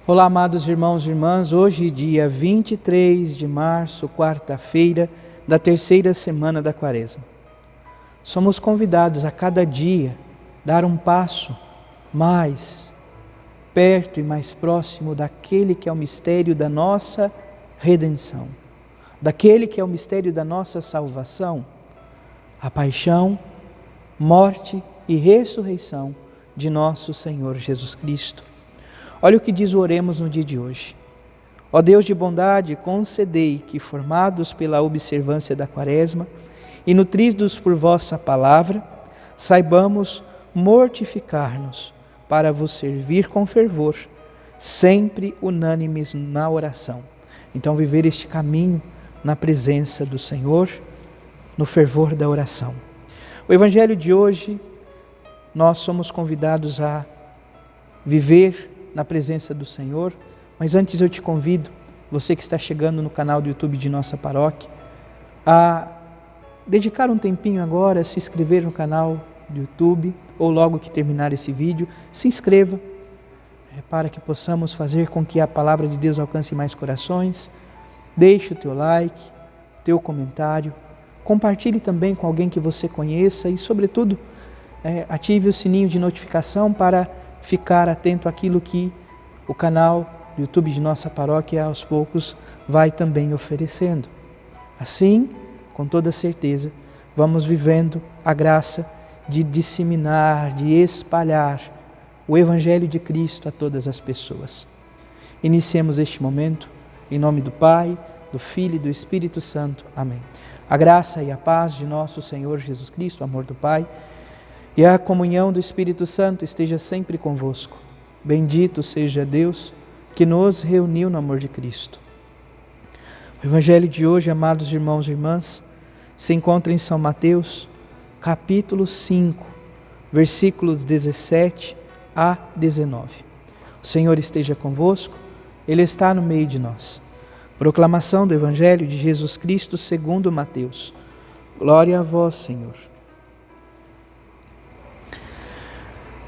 Olá, amados irmãos e irmãs, hoje dia 23 de março, quarta-feira da terceira semana da Quaresma. Somos convidados a cada dia dar um passo mais perto e mais próximo daquele que é o mistério da nossa redenção, daquele que é o mistério da nossa salvação, a paixão, morte e ressurreição de nosso Senhor Jesus Cristo. Olha o que diz o Oremos no dia de hoje. Ó Deus de bondade, concedei que, formados pela observância da Quaresma e nutridos por vossa palavra, saibamos mortificar-nos para vos servir com fervor, sempre unânimes na oração. Então, viver este caminho na presença do Senhor, no fervor da oração. O Evangelho de hoje, nós somos convidados a viver na presença do Senhor, mas antes eu te convido, você que está chegando no canal do YouTube de nossa paróquia, a dedicar um tempinho agora, se inscrever no canal do YouTube, ou logo que terminar esse vídeo, se inscreva, para que possamos fazer com que a palavra de Deus alcance mais corações. Deixe o teu like, teu comentário, compartilhe também com alguém que você conheça e, sobretudo, ative o sininho de notificação para ficar atento àquilo que o canal do YouTube de nossa paróquia aos poucos vai também oferecendo. Assim, com toda certeza, vamos vivendo a graça de disseminar, de espalhar o Evangelho de Cristo a todas as pessoas. Iniciemos este momento em nome do Pai, do Filho e do Espírito Santo. Amém. A graça e a paz de nosso Senhor Jesus Cristo, o amor do Pai, e a comunhão do Espírito Santo esteja sempre convosco. Bendito seja Deus que nos reuniu no amor de Cristo. O Evangelho de hoje, amados irmãos e irmãs, se encontra em São Mateus, capítulo 5, versículos 17 a 19. O Senhor esteja convosco, Ele está no meio de nós. Proclamação do Evangelho de Jesus Cristo segundo Mateus. Glória a vós, Senhor.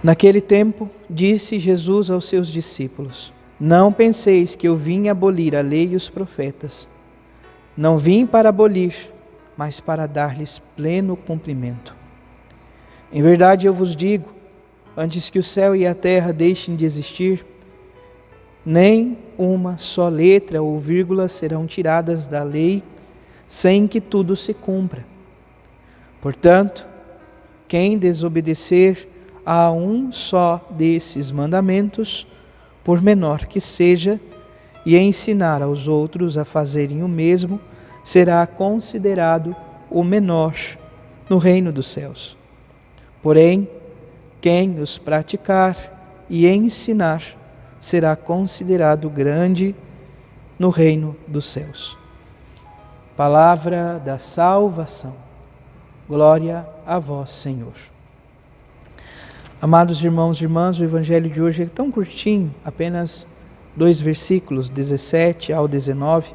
Naquele tempo, disse Jesus aos seus discípulos: Não penseis que eu vim abolir a lei e os profetas. Não vim para abolir, mas para dar-lhes pleno cumprimento. Em verdade eu vos digo, antes que o céu e a terra deixem de existir, nem uma só letra ou vírgula serão tiradas da lei, sem que tudo se cumpra. Portanto, quem desobedecer a um só desses mandamentos, por menor que seja, e ensinar aos outros a fazerem o mesmo, será considerado o menor no reino dos céus. Porém, quem os praticar e ensinar, será considerado grande no reino dos céus. Palavra da salvação. Glória a vós, Senhor. Amados irmãos e irmãs, o Evangelho de hoje é tão curtinho, apenas 2 versículos, 17 ao 19,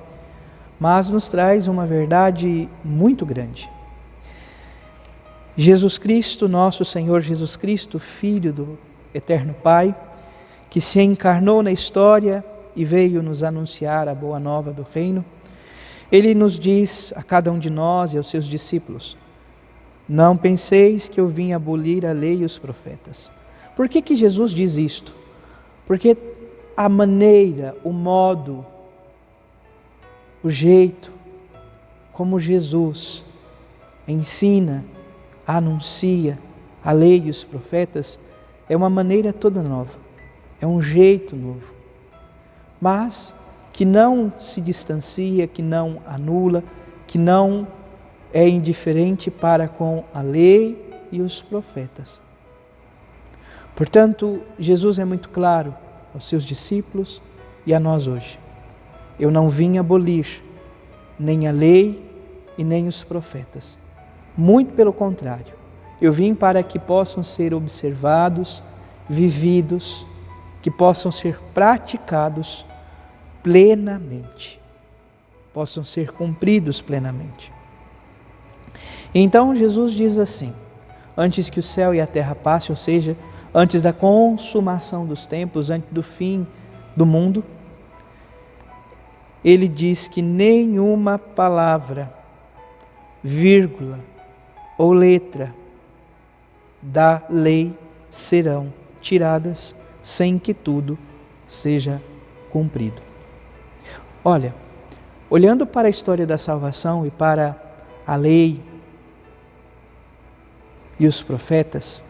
mas nos traz uma verdade muito grande. Jesus Cristo, nosso Senhor Jesus Cristo, Filho do Eterno Pai, que se encarnou na história e veio nos anunciar a boa nova do reino, Ele nos diz a cada um de nós e aos seus discípulos: Não penseis que eu vim abolir a lei e os profetas. Por que Jesus diz isto? Porque a maneira, o modo, o jeito como Jesus ensina, anuncia a lei e os profetas é uma maneira toda nova, é um jeito novo, mas que não se distancia, que não anula, que não é indiferente para com a lei e os profetas. Portanto, Jesus é muito claro aos seus discípulos e a nós hoje. Eu não vim abolir nem a lei e nem os profetas. Muito pelo contrário, eu vim para que possam ser observados, vividos, que possam ser praticados plenamente, possam ser cumpridos plenamente. Então Jesus diz assim: antes que o céu e a terra passem, ou seja, antes da consumação dos tempos, antes do fim do mundo, ele diz que nenhuma palavra, vírgula ou letra da lei serão tiradas sem que tudo seja cumprido. Olha, olhando para a história da salvação e para a lei e os profetas,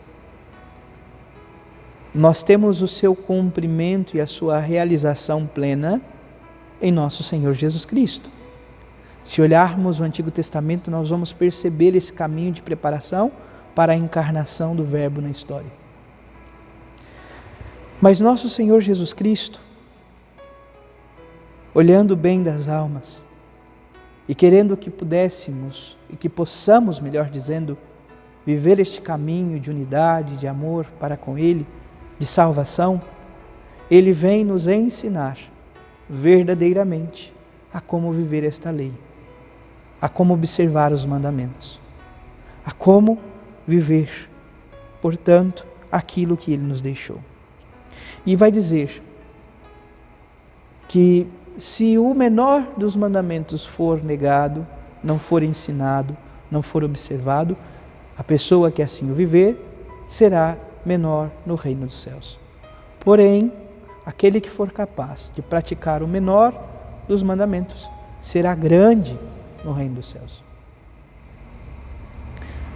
nós temos o seu cumprimento e a sua realização plena em nosso Senhor Jesus Cristo. Se olharmos o Antigo Testamento, nós vamos perceber esse caminho de preparação para a encarnação do Verbo na história. Mas nosso Senhor Jesus Cristo, olhando o bem das almas e querendo que pudéssemos e que possamos, melhor dizendo, viver este caminho de unidade, de amor para com Ele, de salvação, Ele vem nos ensinar verdadeiramente a como viver esta lei, a como observar os mandamentos, a como viver, portanto, aquilo que Ele nos deixou. E vai dizer que se o menor dos mandamentos for negado, não for ensinado, não for observado, a pessoa que assim o viver será menor no reino dos céus. Porém, aquele que for capaz de praticar o menor dos mandamentos será grande no reino dos céus.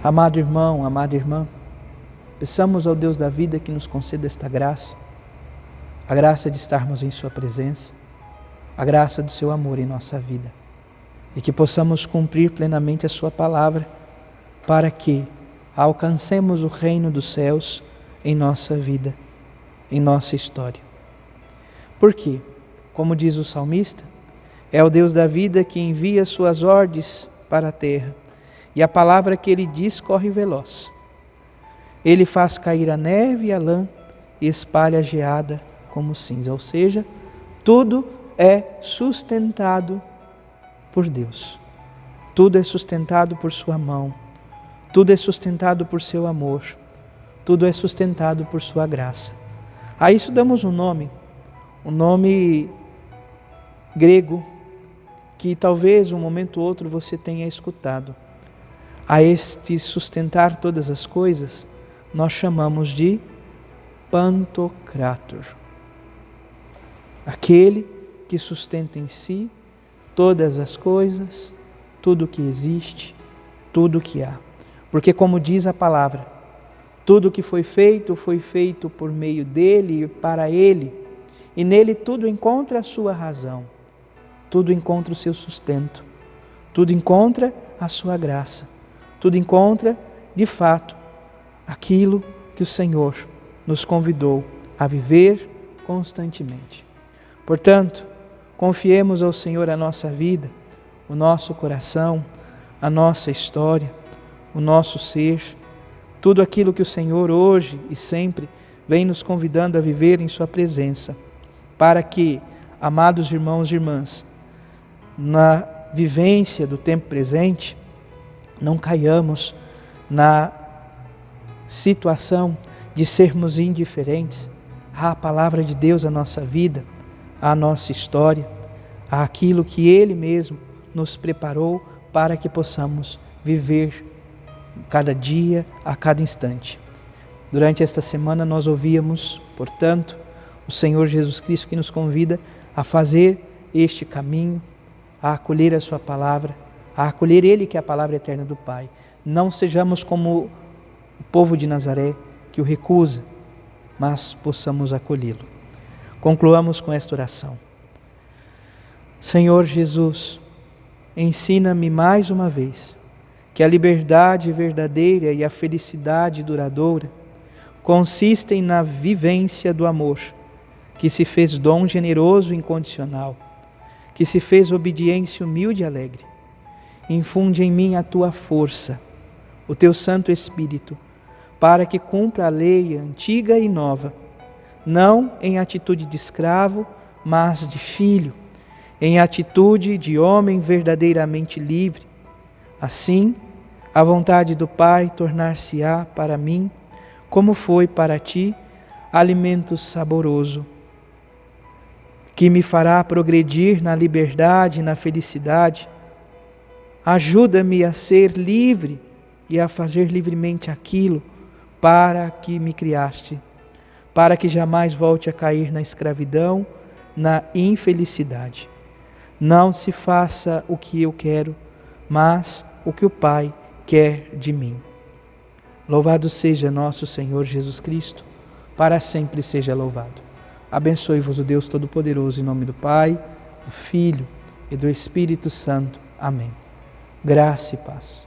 Amado irmão, amada irmã, peçamos ao Deus da vida que nos conceda esta graça, a graça de estarmos em sua presença, a graça do seu amor em nossa vida, e que possamos cumprir plenamente a sua palavra, para que alcancemos o reino dos céus em nossa vida, em nossa história. Porque, como diz o salmista, é o Deus da vida que envia suas ordens para a terra, e a palavra que Ele diz corre veloz. Ele faz cair a neve e a lã e espalha a geada como cinza, ou seja, tudo é sustentado por Deus. Tudo é sustentado por sua mão. Tudo é sustentado por seu amor. Tudo é sustentado por sua graça. A isso damos um nome grego, que talvez um momento ou outro você tenha escutado. A este sustentar todas as coisas, nós chamamos de Pantocrator. Aquele que sustenta em si todas as coisas, tudo o que existe, tudo o que há. Porque, como diz a palavra, tudo o que foi feito por meio dele e para ele, e nele tudo encontra a sua razão, tudo encontra o seu sustento, tudo encontra a sua graça, tudo encontra, de fato, aquilo que o Senhor nos convidou a viver constantemente. Portanto, confiemos ao Senhor a nossa vida, o nosso coração, a nossa história, o nosso ser, tudo aquilo que o Senhor hoje e sempre vem nos convidando a viver em sua presença, para que, amados irmãos e irmãs, na vivência do tempo presente, não caiamos na situação de sermos indiferentes à palavra de Deus, à nossa vida, à nossa história, àquilo que Ele mesmo nos preparou para que possamos viver cada dia, a cada instante. Durante esta semana nós ouvíamos, portanto, o Senhor Jesus Cristo que nos convida a fazer este caminho, a acolher a sua palavra, a acolher Ele que é a palavra eterna do Pai. Não sejamos como o povo de Nazaré que o recusa, mas possamos acolhê-lo. Concluamos com esta oração. Senhor Jesus, ensina-me mais uma vez que a liberdade verdadeira e a felicidade duradoura consistem na vivência do amor, que se fez dom generoso e incondicional, que se fez obediência humilde e alegre. Infunde em mim a tua força, o teu Santo Espírito, para que cumpra a lei antiga e nova, não em atitude de escravo, mas de filho, em atitude de homem verdadeiramente livre. Assim, a vontade do Pai tornar-se-á para mim, como foi para ti, alimento saboroso que me fará progredir na liberdade e na felicidade. Ajuda-me a ser livre e a fazer livremente aquilo para que me criaste, para que jamais volte a cair na escravidão, na infelicidade. Não se faça o que eu quero, mas o que o Pai quer de mim. Louvado seja nosso Senhor Jesus Cristo, para sempre seja louvado. Abençoe-vos o Deus Todo-Poderoso, em nome do Pai, do Filho e do Espírito Santo. Amém. Graça e paz.